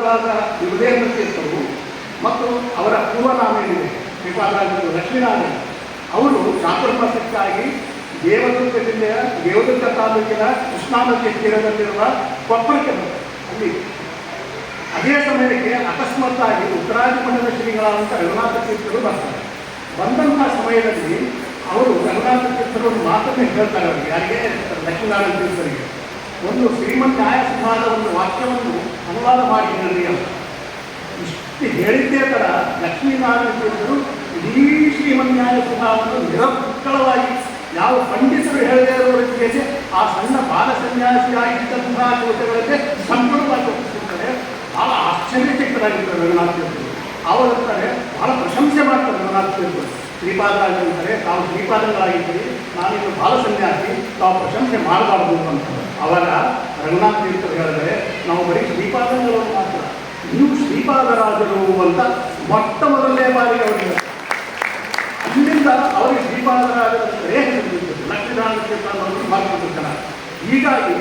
ಶ್ರೀಪಾದರಾಜರಾದ ಯುವದೇಂದ್ರ ತೀರ್ಥರು ಮತ್ತು ಅವರ ಪೂರ್ವನಾಮೇನಿದೆ ಶ್ರೀಪಾದರಾಜರು ಲಕ್ಷ್ಮೀನಾರಾಯಣ ಅವರು ಚಾತುರ್ಮಾಸಕ್ಕಾಗಿ ದೇವದುರ್ಗ ಜಿಲ್ಲೆಯ ದೇವದುರ್ಗ ತಾಲೂಕಿನ ಕೃಷ್ಣಾ ನದಿಯ ತೀರದಲ್ಲಿರುವ ಕೊಪ್ಪಳಕ್ಕೆ ಬರ್ತಾರೆ. ಅಲ್ಲಿ ಅದೇ ಸಮಯಕ್ಕೆ ಅಕಸ್ಮಾತ್ತಾಗಿ ಉತ್ತರಾದಿಮಠದ ಶ್ರೀಗಳಾದಂಥ ರಘುನಾಥ ತೀರ್ಥರು ಬರ್ತಾರೆ. ಬಂದಂಥ ಸಮಯದಲ್ಲಿ ಅವರು ರಘುನಾಥ ತೀರ್ಥರು ಒಂದು ಮಾತನ್ನು ಹೇಳ್ತಾರೆ ಅವರಿಗೆ, ಯಾರಿಗೆ? ಲಕ್ಷ್ಮೀನಾರಾಯಣ ತೀರ್ಥರಿಗೆ. ಒಂದು ಶ್ರೀಮದ್ ನ್ಯಾಯಸುಧಾದ ಒಂದು ವಾಕ್ಯವನ್ನು ಅನುವಾದ ಮಾಡಿ ಹೇಳಿ ಅಂತ ಇಷ್ಟು ಹೇಳಿದ್ದೇ ಥರ ಲಕ್ಷ್ಮೀನಾರಾಯಣ ತೀರ್ಥರು ಇಡೀ ಶ್ರೀಮದ್ ನ್ಯಾಯಸುಧಾವನ್ನು ನಿರಪುಕ್ಕಳವಾಗಿ ಯಾವ ಪಂಡಿತರು ಹೇಳದೇ ಇರುವವರಿಗೆ ಆ ಸಣ್ಣ ಬಾಲ ಸನ್ಯಾಸಿಯಾಗಿದ್ದಂತಹ ಕೋಟೆಗಳಿಗೆ ಸಂಪೂರ್ಣವಾಗಿ ಒಪ್ಪಿಸಿರ್ತಾರೆ. ಭಾಳ ಆಶ್ಚರ್ಯಚಕಿತರಾಗಿರ್ತಾರೆ ರಘುನಾಥ ತೀರ್ಥರು. ಅವರಂತಾರೆ ಭಾಳ ಪ್ರಶಂಸೆ ಮಾಡ್ತಾರೆ ರಘುನಾಥ ತೀರ್ಥರು. ಶ್ರೀಪಾದರಾಜಂತಾರೆ, ತಾವು ಶ್ರೀಪಾದಗಳಾಗಿದ್ದೀರಿ, ನಾನಿನ್ನು ಬಾಲ ಸನ್ಯಾಸಿ, ತಾವು ಪ್ರಶಂಸೆ ಮಾಡಬಾರ್ದು ಅಂತ. ಅವಾಗ ರಘುನಾಥ ತೀರ್ಥರು ಹೇಳಿದರೆ, ನಾವು ಬರೀ ಶ್ರೀಪಾದಗಳು ಮಾತ್ರ, ನೀವು ಶ್ರೀಪಾದರಾಜರು ಅಂತ ಮೊಟ್ಟ ಮೊದಲನೇ ಬಾರಿಗೆ ಅವರಿಗೆ ಅಲ್ಲಿಂದ ಅವರಿಗೆ ಶ್ರೀಪಾದರಾಜರ ಹೆಸರು ಲಕ್ಷ್ಮೀನಾರಾಯಣ ತೀರ್ಥರನ್ನು ಮಾಡ್ಕೊಂಡಿರ್ತಾರೆ. ಹೀಗಾಗಿ